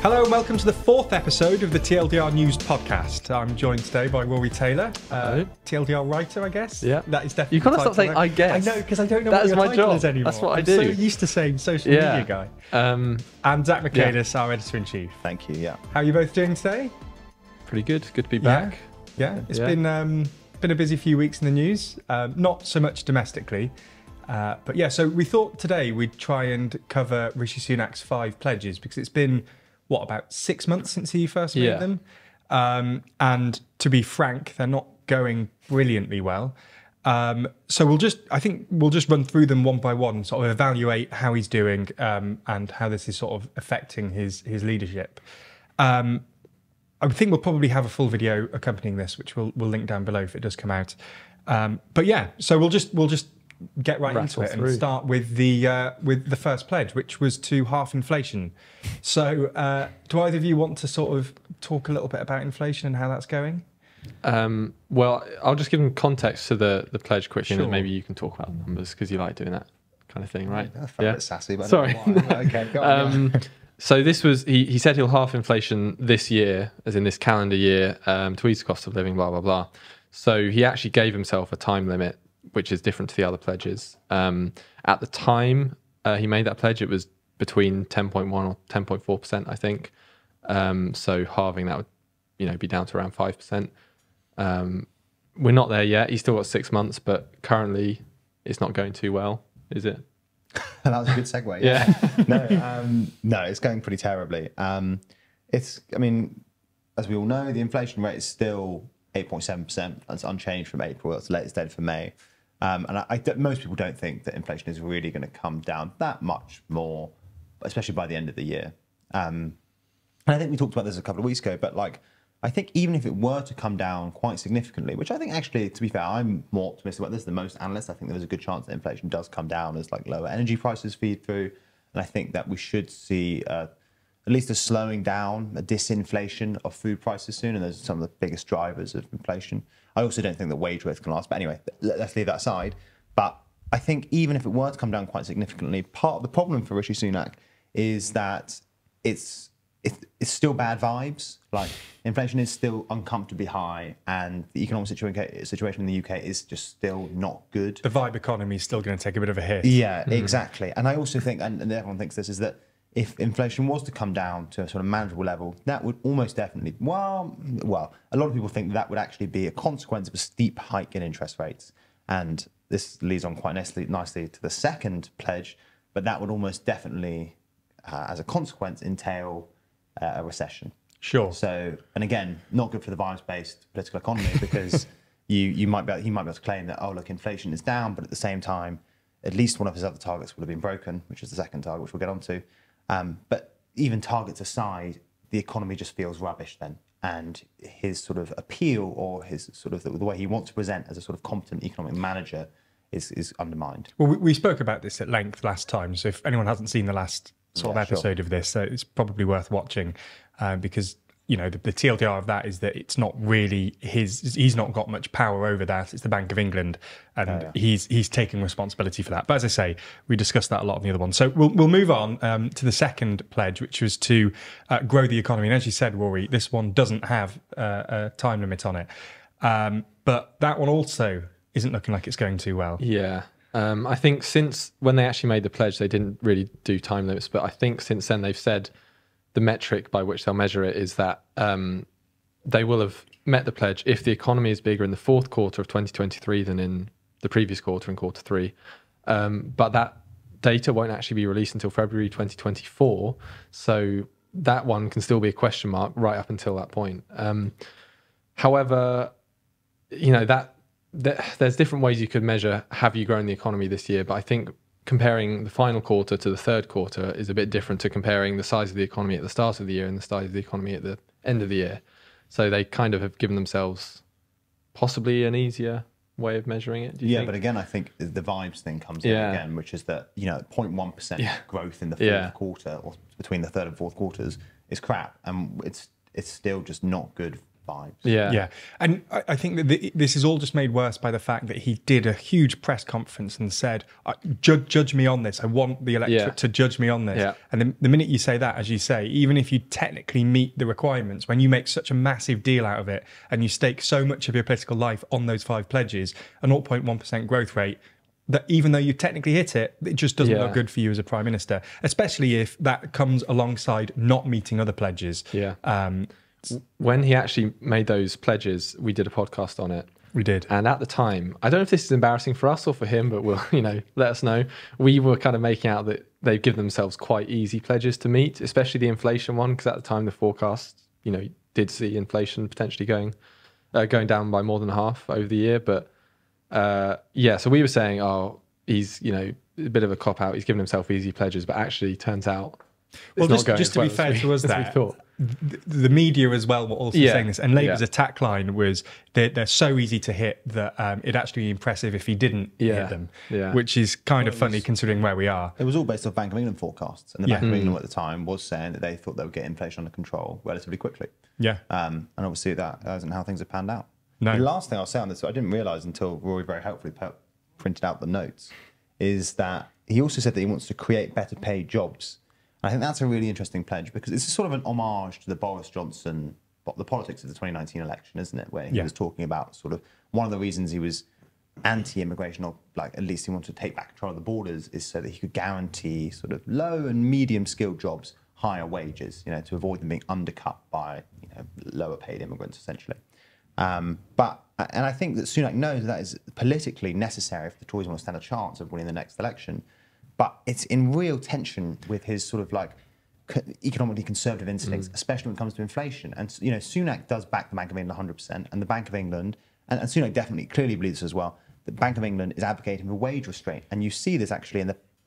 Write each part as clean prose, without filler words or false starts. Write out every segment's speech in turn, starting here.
Hello and welcome to the fourth episode of the TLDR News Podcast. I'm joined today by Rory Taylor, TLDR writer, I guess. Yeah. That is definitely. You can't stop saying "I guess." I know, because I don't know that what your my title job. is anymore. That's what I'm do. so used to saying social media guy. And Zach Michaelis, our editor-in-chief. Thank you, yeah. How are you both doing today? Pretty good. Good to be back. Yeah, it's been a busy few weeks in the news. Not so much domestically. But yeah, so we thought today we'd try and cover Rishi Sunak's 5 pledges because it's been, about 6 months since he first made them? And to be frank, they're not going brilliantly well. So I think we'll just run through them one by one, sort of evaluate how he's doing and how this is sort of affecting his leadership. I think we'll probably have a full video accompanying this, which we'll link down below if it does come out. But yeah, so we'll just get right into it and start with the first pledge, which was to halve inflation. So do either of you want to sort of talk a little bit about inflation and how that's going? Well, I'll just give them context to the pledge quickly, Sure. and then maybe you can talk about the numbers because you like doing that kind of thing, right? I felt a bit sassy, but Sorry. I don't know why. Okay, go on. So this was, he said he'll halve inflation this year, as in this calendar year, to ease the cost of living, blah, blah, blah. So he actually gave himself a time limit, which is different to the other pledges. At the time he made that pledge, it was between 10.1 or 10.4%, I think. So halving that would, be down to around 5%. We're not there yet. He's still got 6 months, but currently it's not going too well, is it? That was a good segue. Yeah. No, it's going pretty terribly. As we all know, the inflation rate is still 8.7%. That's unchanged from April. That's the latest data for May. And most people don't think that inflation is really going to come down that much more, especially by the end of the year. And I think we talked about this a couple of weeks ago, but I think even if it were to come down quite significantly, which I think actually, to be fair, I'm more optimistic about this than most analysts. I think there's a good chance that inflation does come down as lower energy prices feed through. And I think that we should see at least a slowing down, a disinflation of food prices soon. And those are some of the biggest drivers of inflation. I also don't think that wage growth can last. But anyway, let's leave that aside. But I think even if it were to come down quite significantly, part of the problem for Rishi Sunak is that it's still bad vibes. Inflation is still uncomfortably high, and the economic situation in the UK is just still not good. The vibe economy is still going to take a bit of a hit. Yeah, exactly. And I also think, and everyone thinks this, is that if inflation was to come down to a sort of manageable level, that would almost definitely, well, a lot of people think that would actually be a consequence of a steep hike in interest rates. And this leads on quite nicely to the second pledge, but that would almost definitely, as a consequence, entail a recession. Sure. So, and again, not good for the vibes-based political economy because he might be able to claim that, oh, look, inflation is down, but at the same time, at least one of his other targets will have been broken, which is the second target, which we'll get onto. But even targets aside, the economy just feels rubbish then. And his sort of appeal, or his sort of the way he wants to present as a sort of competent economic manager is undermined. Well, we spoke about this at length last time. So if anyone hasn't seen the last sort of episode of this, it's probably worth watching because, the TLDR of that is that it's not really he's not got much power over that. It's the Bank of England, and he's taking responsibility for that. But as I say, we discussed that a lot on the other one. So we'll move on to the second pledge, which was to grow the economy. And as you said, Rory, this one doesn't have a time limit on it. But that one also isn't looking like it's going too well. Yeah. I think since when they actually made the pledge, they didn't really do time limits. But I think since then they've said the metric by which they'll measure it is that they will have met the pledge if the economy is bigger in the fourth quarter of 2023 than in the previous quarter, in quarter 3. But that data won't actually be released until February 2024. So that one can still be a question mark right up until that point. However, there's different ways you could measure have you grown the economy this year, but I think comparing the final quarter to the third quarter is a bit different to comparing the size of the economy at the start of the year and the size of the economy at the end of the year. So they kind of have given themselves possibly an easier way of measuring it. Do you think? But again, I think the vibes thing comes in again, which is that 0.1% growth in the fourth quarter, or between the third and fourth quarters, is crap, and it's still just not good vibes. Yeah. And I think that this is all just made worse by the fact that he did a huge press conference and said, judge me on this. I want the electorate to judge me on this. Yeah. And the minute you say that, as you say, even if you technically meet the requirements, when you make such a massive deal out of it and you stake so much of your political life on those 5 pledges, a 0.1% growth rate, that even though you technically hit it, it just doesn't look good for you as a prime minister, especially if that comes alongside not meeting other pledges. When he actually made those pledges, we did a podcast on it. We did. And at the time, I don't know if this is embarrassing for us or for him, but we'll, let us know. We were kind of making out that they've given themselves quite easy pledges to meet, especially the inflation one, because at the time the forecast, did see inflation potentially going down by more than half over the year. But so we were saying, he's, a bit of a cop out. He's given himself easy pledges, but actually turns out well, just to be fair to us, the media as well were also saying this, and Labour's attack line was they're so easy to hit that it'd actually be impressive if he didn't hit them, which is kind of funny considering where we are. It was all based off Bank of England forecasts, and the Bank of England at the time was saying that they thought they would get inflation under control relatively quickly. And obviously that isn't how things have panned out. No. The last thing I'll say on this, I didn't realise until Rory very helpfully printed out the notes, is that he also said that he wants to create better paid jobs. I think that's a really interesting pledge because it's sort of an homage to the Boris Johnson, the politics of the 2019 election, isn't it? Where he was talking about sort of one of the reasons he was anti-immigration, or like at least he wanted to take back control of the borders, is so that he could guarantee sort of low and medium skilled jobs higher wages, to avoid them being undercut by lower paid immigrants essentially. And I think that Sunak knows that is politically necessary if the Tories want to stand a chance of winning the next election. But it's in real tension with his sort of like economically conservative instincts, especially when it comes to inflation. And Sunak does back the Bank of England 100%, and the Bank of England, and Sunak definitely clearly believes this as well. The Bank of England is advocating for wage restraint, and you see this actually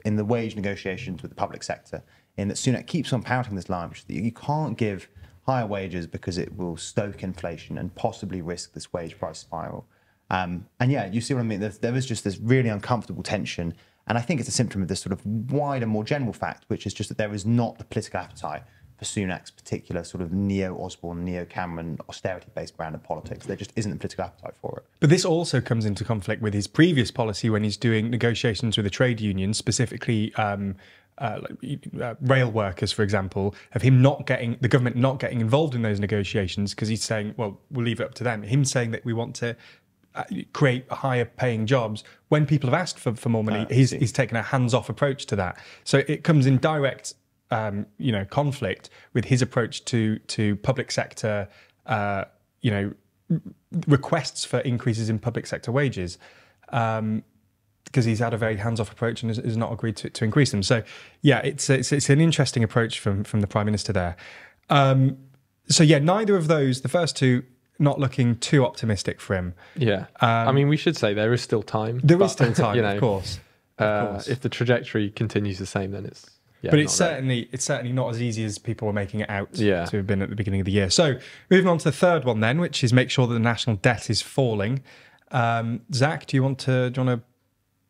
in the wage negotiations with the public sector. In that Sunak keeps on pouting this line, which is that you can't give higher wages because it will stoke inflation and possibly risk this wage price spiral. You see what I mean? There is just this really uncomfortable tension. And I think it's a symptom of this sort of wider, more general fact, which is just that there is not the political appetite for Sunak's particular sort of neo-Osborne, neo-Cameron, austerity-based brand of politics. There just isn't the political appetite for it. But this also comes into conflict with his previous policy when he's doing negotiations with the trade unions, specifically rail workers, for example, of him the government not getting involved in those negotiations because he's saying, well, we'll leave it up to them. Him saying that we want to create higher paying jobs when people have asked for more money. He's taken a hands-off approach to that. So it comes in direct conflict with his approach to public sector requests for increases in public sector wages, because he's had a very hands-off approach and has not agreed to increase them. So it's an interesting approach from the Prime Minister there. Neither of those, the first two, not looking too optimistic for him. I mean, we should say there is still time. There is still time, of course. If the trajectory continues the same, then it's but it's certainly not as easy as people were making it out to have been at the beginning of the year. So moving on to the third one then, which is make sure that the national debt is falling. Zach, do you want to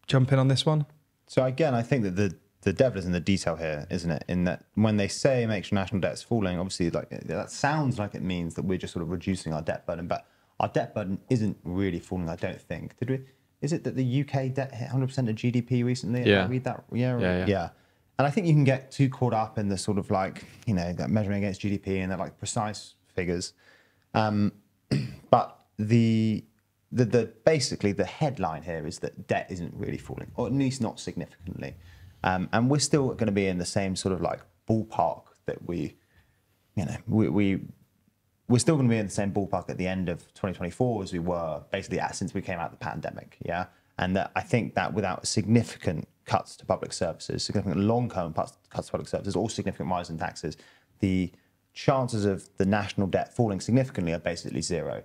jump in on this one? So again, I think that the devil is in the detail here, isn't it? In that when they say make sure national debt is falling, obviously that sounds like it means that we're just sort of reducing our debt burden, but our debt burden isn't really falling, I don't think. Is it that the UK debt hit 100% of GDP recently? Yeah. I read that. Yeah. And I think you can get too caught up in the sort of like, that measuring against GDP and they're like precise figures. But basically the headline here is that debt isn't really falling, or at least not significantly. And we're still going to be in the same sort of like ballpark that we're still going to be in the same ballpark at the end of 2024 as we were basically since we came out of the pandemic. And that I think that without significant cuts to public services, significant long-term cuts to public services, or significant rise in taxes, the chances of the national debt falling significantly are basically zero.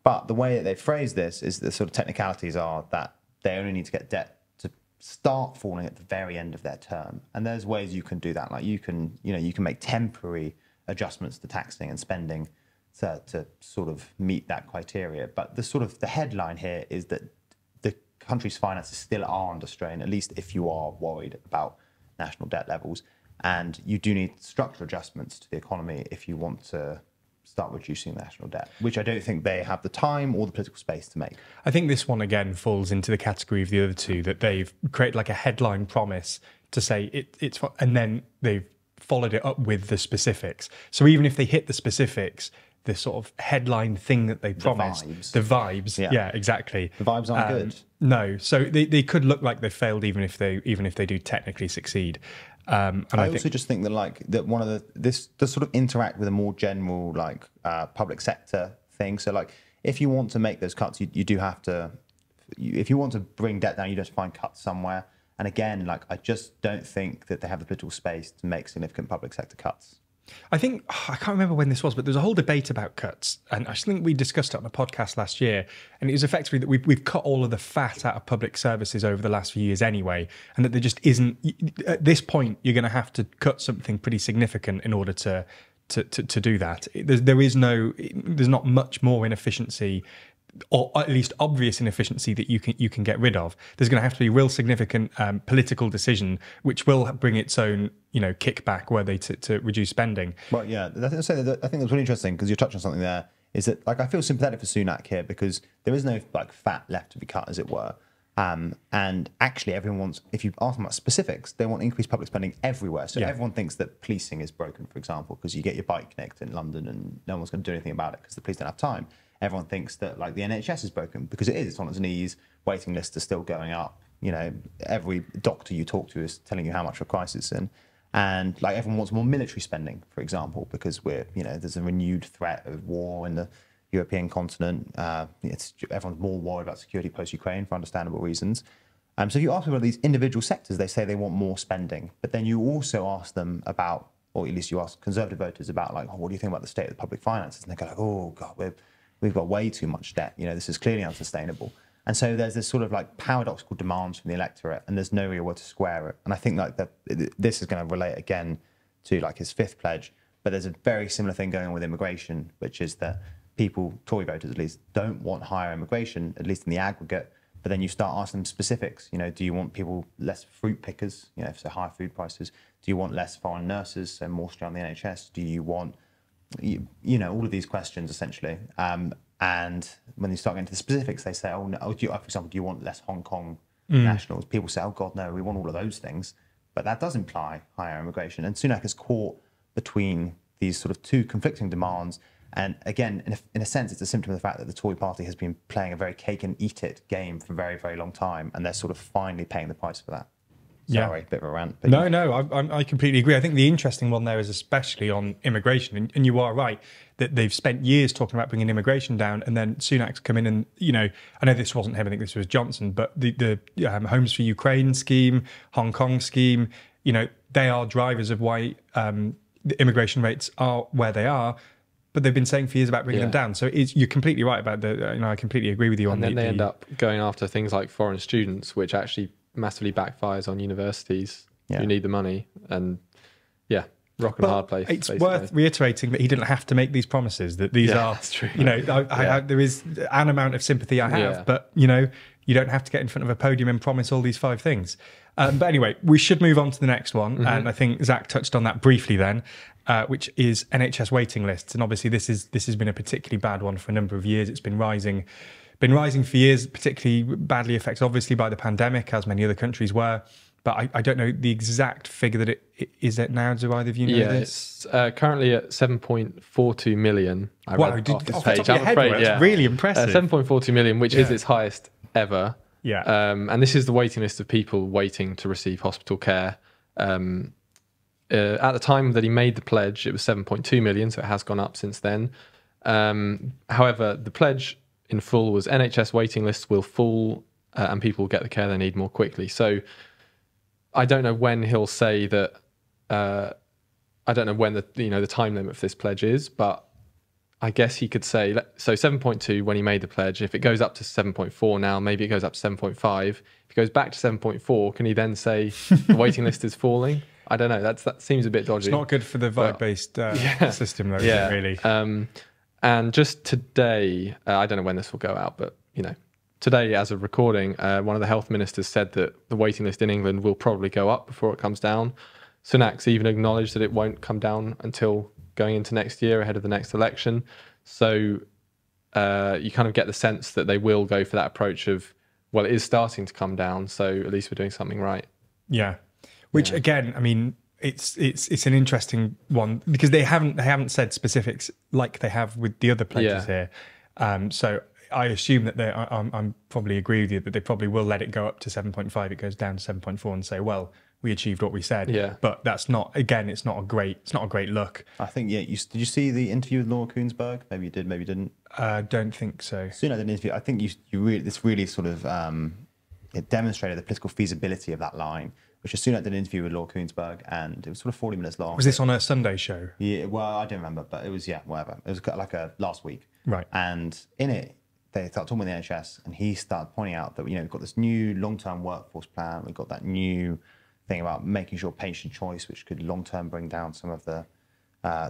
But the way that they phrase this is the sort of technicalities are that they only need to get debt to start falling at the very end of their term. And there's ways you can do that. Like you can make temporary adjustments to taxing and spending to sort of meet that criteria. But the headline here is that the country's finances still are under strain, at least if you are worried about national debt levels. And you do need structural adjustments to the economy if you want to start reducing national debt, which I don't think they have the time or the political space to make. I think this one again falls into the category of the other two, that they've created like a headline promise to say it's, and then they've followed it up with the specifics. So even if they hit the specifics, the sort of headline thing that they promised, the vibes, yeah, exactly. The vibes aren't good. No, so they could look like they failed even if they do technically succeed. And I also just think that one of this does sort of interact with a more general public sector thing. So if you want to make those cuts, you do have to. If you want to bring debt down, you just find cuts somewhere. And again, I just don't think that they have the political space to make significant public sector cuts. I think, I can't remember when this was, but there's a whole debate about cuts. And I think we discussed it on a podcast last year. And it was effectively that we've cut all of the fat out of public services over the last few years anyway. And that there just isn't, at this point, you're going to have to cut something pretty significant in order to do that. There's not much more inefficiency, or at least obvious inefficiency, that you can get rid of. There's going to have to be a real significant political decision, which will bring its own kickback were they to reduce spending. Well, yeah, I think that's really interesting, because you're touching on something there. Is that I feel sympathetic for Sunak here, because there is no fat left to be cut, as it were. And actually, everyone wants, if you ask them about specifics, they want increased public spending everywhere. So everyone thinks that policing is broken, for example, because you get your bike nicked in London and no one's going to do anything about it because the police don't have time. Everyone thinks that the NHS is broken, because it is. It's on its knees. Waiting lists are still going up. Every doctor you talk to is telling you how much of a crisis it's in. And everyone wants more military spending, for example, because there's a renewed threat of war in the European continent. Everyone's more worried about security post-Ukraine for understandable reasons. So if you ask them about these individual sectors, they say they want more spending. But then you also ask them about, or at least you ask Conservative voters about, what do you think about the state of the public finances? And they go oh God, we've got way too much debt. This is clearly unsustainable. And so there's this sort of paradoxical demands from the electorate, and there's no real way to square it. And I think this is going to relate again to his fifth pledge, but there's a very similar thing going on with immigration, which is that people, Tory voters at least, don't want higher immigration, at least in the aggregate. But then you start asking them specifics. Do you want less fruit pickers, so higher food prices? Do you want less foreign nurses, so more strain on the NHS? Do you want all of these questions, essentially. And when you start getting to the specifics, they say, oh, no, for example, do you want less Hong Kong nationals? People say, oh, God, no, we want all of those things. But that does imply higher immigration. And Sunak is caught between these sort of two conflicting demands. And again, in a sense, it's a symptom of the fact that the Tory party has been playing a very cake and eat it game for a very, very long time. And they're sort of finally paying the price for that. Sorry, bit of a rant. But No, I completely agree. I think the interesting one there is especially on immigration. And you are right that they've spent years talking about bringing immigration down, and then Sunak's come in and, I know this wasn't him, I think this was Johnson, but the Homes for Ukraine scheme, Hong Kong scheme, they are drivers of why the immigration rates are where they are. But they've been saying for years about bringing them down. So you're completely right about I completely agree with you on that. And then they end up going after things like foreign students, which actually massively backfires on universities who need the money. And rock and a hard place. It's worth reiterating that he didn't have to make these promises, that these are, that's true. There is an amount of sympathy I have, but you don't have to get in front of a podium and promise all these 5 things. But anyway, we should move on to the next one. And I think Zach touched on that briefly then, which is NHS waiting lists. And obviously this has been a particularly bad one for a number of years. It's been rising for years, particularly badly affected, obviously, by the pandemic, as many other countries were. But I don't know the exact figure that it is at now. Do either of you know this? It's currently at 7.42 million. Wow, off the top of your head, that's really impressive. 7.42 million, which is its highest ever. Yeah. And this is the waiting list of people waiting to receive hospital care. At the time that he made the pledge, it was 7.2 million, so it has gone up since then. However, the pledge in full was NHS waiting lists will fall and people will get the care they need more quickly. So I don't know when he'll say that. I don't know when the time limit for this pledge is, but I guess he could say, so 7.2 when he made the pledge. If it goes up to 7.4 now, maybe it goes up to 7.5. If it goes back to 7.4, can he then say the waiting list is falling? I don't know. That seems a bit dodgy. It's not good for the vibe-based system, though, is it, really? And just today, I don't know when this will go out, but today, as of recording, one of the health ministers said that the waiting list in England will probably go up before it comes down. Sunak's even acknowledged that it won't come down until going into next year ahead of the next election. So you kind of get the sense that they will go for that approach of, well, it is starting to come down, so at least we're doing something right. Yeah, which again, I mean, it's an interesting one because they haven't said specifics like they have with the other pledges here. So I assume that I'm probably agree with you that they probably will let it go up to 7.5. It goes down to 7.4 and say, well, we achieved what we said. Yeah. But that's not, again, it's not a great look. I think, did you see the interview with Laura Kuenssberg? Maybe you did, maybe you didn't. Don't think so. Sunak did an interview. I think this really sort of it demonstrated the political feasibility of that line, which is Sunak did an interview with Laura Kuenssberg, and it was sort of 40 minutes long. Was this on a Sunday show? Yeah, well, I don't remember, but it was, whatever. It was like last week. Right. And in it, they started talking about the NHS, and he started pointing out that, we've got this new long-term workforce plan. We've got that new thing about making sure patient choice, which could long-term bring down some of the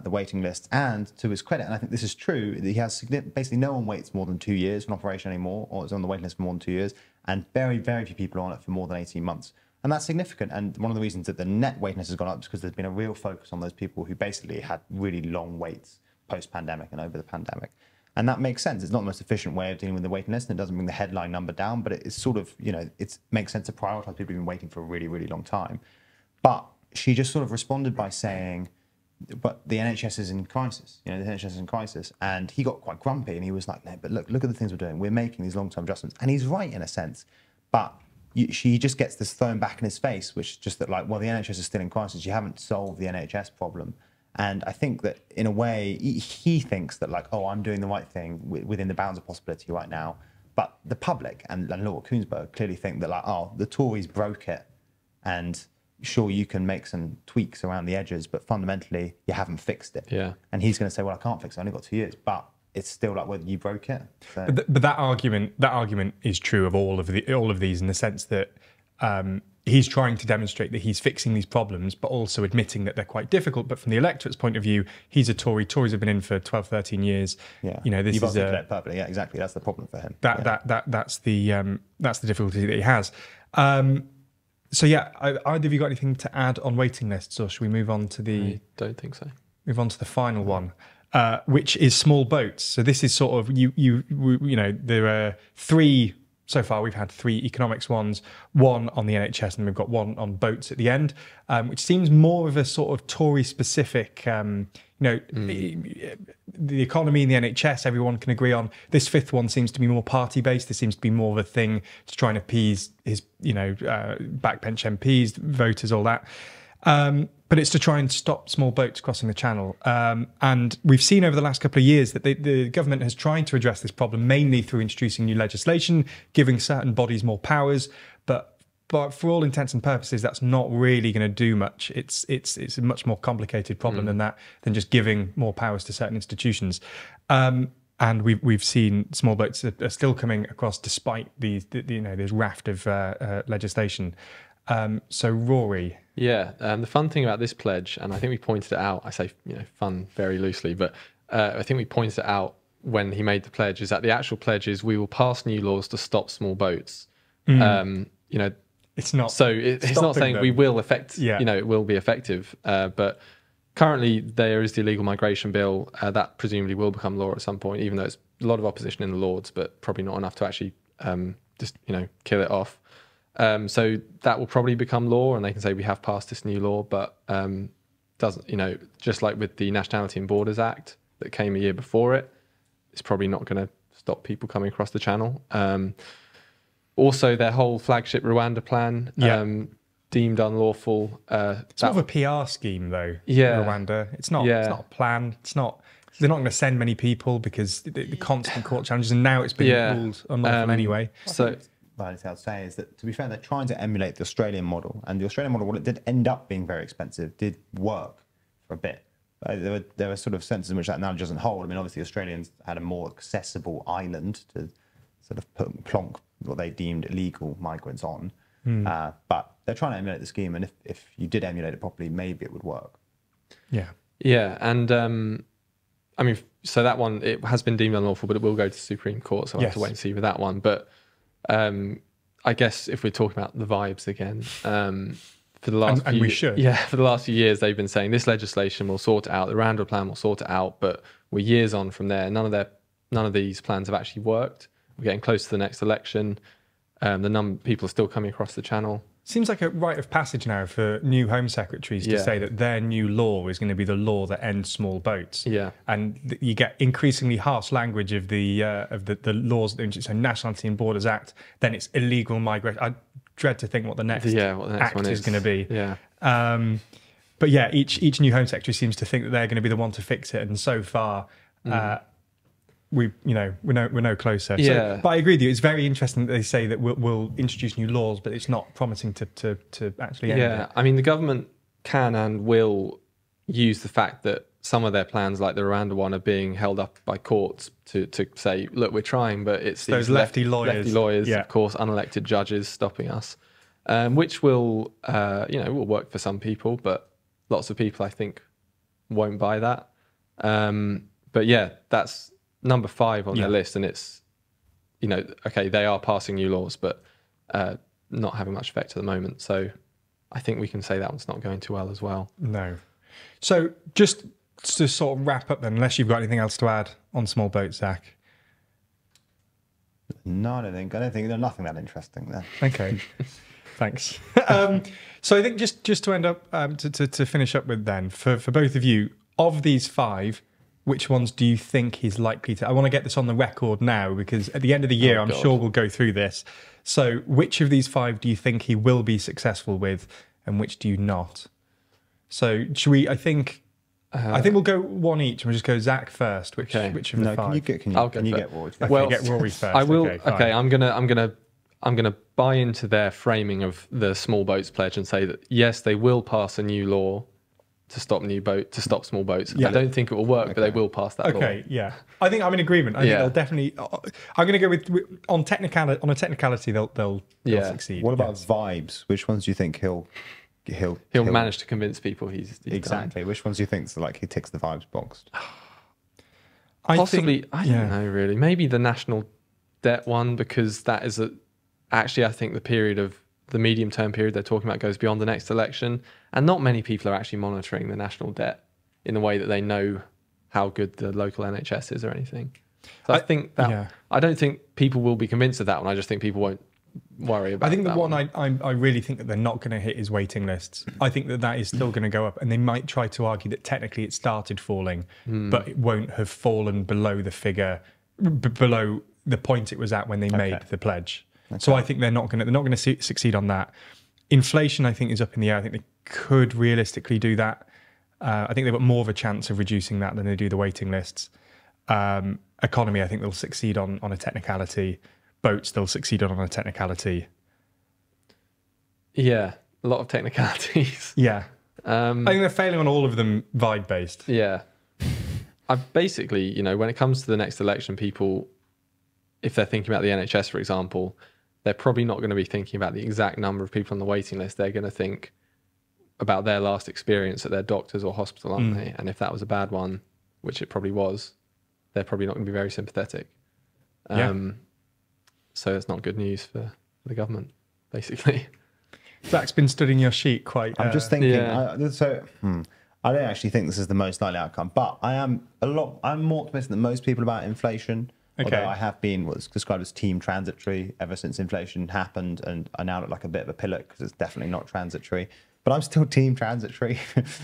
waiting lists. And to his credit, and I think this is true, he has basically no one waits more than 2 years for an operation anymore, or is on the waiting list for more than 2 years, and very, very few people are on it for more than 18 months. And that's significant. And one of the reasons that the net waiting list has gone up is because there's been a real focus on those people who basically had really long waits post-pandemic and over the pandemic. And that makes sense. It's not the most efficient way of dealing with the waiting list, and it doesn't bring the headline number down, but it's sort of, it makes sense to prioritize people who've been waiting for a really, really long time. But she just sort of responded by saying, but the NHS is in crisis. The NHS is in crisis. And he got quite grumpy, and he was like, no, but look at the things we're doing. We're making these long-term adjustments. And he's right in a sense. But she just gets this thrown back in his face, which is just that, like, well, the NHS is still in crisis. You haven't solved the NHS problem. And I think that, in a way, he thinks that, like, oh, I'm doing the right thing within the bounds of possibility right now. But the public and Laura Kuenssberg clearly think that, like, oh, the Tories broke it. And sure, you can make some tweaks around the edges, but fundamentally, you haven't fixed it. Yeah. And he's going to say, well, I can't fix it. I only got 2 years. But it's still like whether you broke it. So. But that argument is true of all of these in the sense that he's trying to demonstrate that he's fixing these problems, but also admitting that they're quite difficult. But from the electorate's point of view, he's a Tory. Tories have been in for 12, 13 years. Yeah, this You've is perfectly. Yeah, exactly. That's the problem for him. That's the difficulty that he has. So yeah, either of you got anything to add on waiting lists, or should we move on to the? I don't think so. Move on to the final one, which is small boats. So this is sort of there are three. So far, we've had 3 economics ones, one on the NHS, and we've got one on boats at the end, which seems more of a sort of Tory-specific, the economy and the NHS, everyone can agree on. This 5th one seems to be more party-based. This seems to be more of a thing to try and appease his, backbench MPs, voters, all that. But it's to try and stop small boats crossing the channel. And we've seen over the last couple of years that the government has tried to address this problem mainly through introducing new legislation, giving certain bodies more powers. But for all intents and purposes, that's not really going to do much. It's a much more complicated problem than just giving more powers to certain institutions. And we've seen small boats are still coming across despite this raft of legislation. So Rory. Yeah, the fun thing about this pledge, and I think we pointed it out, I say fun very loosely, but I think we pointed it out when he made the pledge, is that the actual pledge is we will pass new laws to stop small boats. It's not. So it's not saying we will affect, it will be effective. But currently there is the illegal migration bill that presumably will become law at some point, even though it's a lot of opposition in the Lords, but probably not enough to actually just kill it off. So that will probably become law, and they can say we have passed this new law, but doesn't, just like with the Nationality and Borders Act that came a year before it, it's probably not going to stop people coming across the channel. Also, their whole flagship Rwanda plan deemed unlawful. It's more of a PR scheme, though. Yeah, Rwanda. It's not. It's not a plan. It's not. They're not going to send many people because the constant court challenges, and now it's been ruled unlawful anyway. So. The only thing I'd say is that, to be fair, they're trying to emulate the Australian model. And the Australian model, while it did end up being very expensive, did work for a bit. There were sort of senses in which that analogy doesn't hold. I mean, obviously, Australians had a more accessible island to sort of plonk what they deemed illegal migrants on. But they're trying to emulate the scheme. And if you did emulate it properly, maybe it would work. Yeah. Yeah. And I mean, so that one, it has been deemed unlawful, but it will go to the Supreme Court. So I'll have to wait and see with that one. But I guess if we're talking about the vibes again, for the last and we should. Yeah, for the last few years, they've been saying this legislation will sort it out. The Randall plan will sort it out, but we're years on from there. None of these plans have actually worked. We're getting close to the next election. People are still coming across the channel. Seems like a rite of passage now for new Home Secretaries to say that their new law is going to be the law that ends small boats. Yeah, and you get increasingly harsh language of the laws. So Nationality and Borders Act. Then it's illegal migration. I dread to think what the next act one is going to be. Yeah. But yeah, each new Home Secretary seems to think that they're going to be the one to fix it, and so far, we're no closer. Yeah. So, but I agree with you. It's very interesting that they say that we'll introduce new laws, but it's not promising to actually end it. I mean, the government can and will use the fact that some of their plans, like the Rwanda one, are being held up by courts to say, look, we're trying, but it's those lefty lawyers, of course, unelected judges stopping us, which will work for some people, but lots of people, I think, won't buy that. But yeah, that's number 5 on their list, and it's, okay, they are passing new laws, but not having much effect at the moment. So I think we can say that one's not going too well as well. No. So just to sort of wrap up then, unless you've got anything else to add on small boats, Zach. No, I don't think there's nothing that interesting there. Okay. Thanks. So I think just to end up, to finish up with then, for both of you, of these 5, which ones do you think he's likely to... I want to get this on the record now, because at the end of the year, I'm sure we'll go through this. So which of these 5 do you think he will be successful with, and which do you not? So should we... I think we'll go one each, and we'll just go Zach first. Which of the 5? Can you get Rory? Okay, get Rory first. I will. Okay, I'm gonna buy into their framing of the small boats pledge and say that yes, they will pass a new law to stop small boats. Yeah. I don't think it will work, but they will pass that law. Okay, yeah. I think I'm in agreement. I think they'll definitely... I'm going to go with on a technicality, they'll succeed. What about vibes? Which ones do you think he'll manage to convince people he's exactly done? Which ones do you think he ticks the vibes box? Possibly, I don't know really. Maybe the national debt one, because that is actually I think the period of the medium-term period they're talking about goes beyond the next election, and not many people are actually monitoring the national debt in the way that they know how good the local NHS is or anything. So I think that I don't think people will be convinced of that one. I just think people won't worry about. I think the one I really think that they're not going to hit is waiting lists. I think that is still going to go up, and they might try to argue that technically it started falling, but it won't have fallen below the figure, below the point it was at when they made the pledge. Okay. So I think they're not going to succeed on that. Inflation, I think, is up in the air. I think they could realistically do that. I think they've got more of a chance of reducing that than they do the waiting lists. Economy, I think they'll succeed on a technicality. Boats, they'll succeed on a technicality. Yeah, a lot of technicalities. Yeah. I think they're failing on all of them vibe-based. Yeah. I basically, when it comes to the next election, people, if they're thinking about the NHS, for example, they're probably not going to be thinking about the exact number of people on the waiting list. They're going to think about their last experience at their doctor's or hospital, aren't they? And if that was a bad one, which it probably was, they're probably not going to be very sympathetic. So it's not good news for the government, basically. Zach's been studying your sheet quite... I'm just thinking... I don't actually think this is the most likely outcome, but I'm more optimistic than most people about inflation. Okay. Although I have been what's described as team transitory ever since inflation happened, and I now look like a bit of a pillock because it's definitely not transitory. But I'm still team transitory.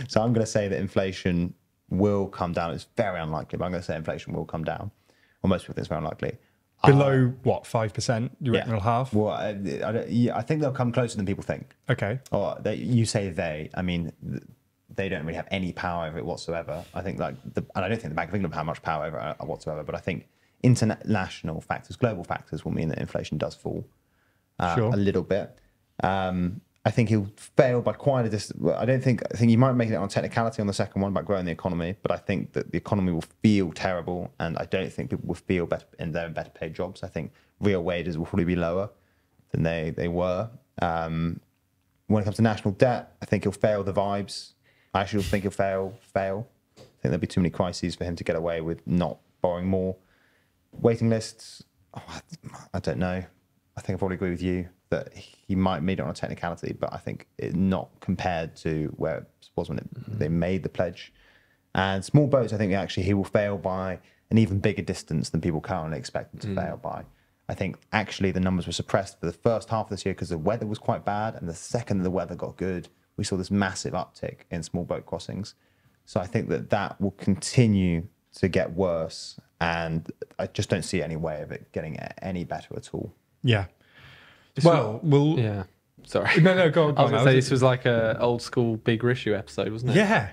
So I'm going to say that inflation will come down. It's very unlikely, but I'm going to say inflation will come down. Well, most people think it's very unlikely. Below, 5%? You reckon it'll halve? Well, I think they'll come closer than people think. Okay. Or you say they. I mean, they don't really have any power over it whatsoever. I think and I don't think the Bank of England have much power over it whatsoever, but I think international factors, global factors will mean that inflation does fall a little bit. I think he'll fail by quite a distance. I think he might make it on technicality on the second one about growing the economy, but I think that the economy will feel terrible, and I don't think people will feel better in their better paid jobs. I think real wages will probably be lower than they were. When it comes to national debt, I think he'll fail the vibes. I actually think he'll fail. I think there'll be too many crises for him to get away with not borrowing more. Waiting lists, I don't know. I think I probably agree with you. that he might made it on a technicality, but I think it not compared to where it was when they made the pledge. And small boats, I think actually he will fail by an even bigger distance than people currently expect him to fail by. I think actually the numbers were suppressed for the first half of this year because the weather was quite bad, and the second the weather got good, we saw this massive uptick in small boat crossings. So I think that will continue to get worse, and I just don't see any way of it getting any better at all. Yeah. Yeah. Sorry. No, go on. I was going to say this was like a old school Big Rishi episode, wasn't it? Yeah.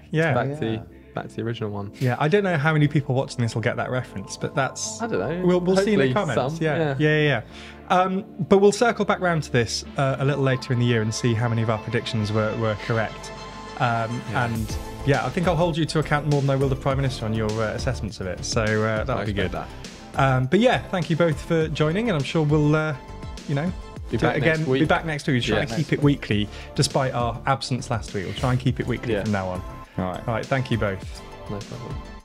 Back to the original one. Yeah, I don't know how many people watching this will get that reference, but that's... I don't know. We'll see in the comments. Some. Yeah. But we'll circle back round to this a little later in the year and see how many of our predictions were correct. And yeah, I think I'll hold you to account more than I will the Prime Minister on your assessments of it. So that'll be good. But yeah, thank you both for joining, and I'm sure we'll, be back next week. We'll try and keep it weekly, despite our absence last week. We'll try and keep it weekly from now on. All right. Thank you both. No problem.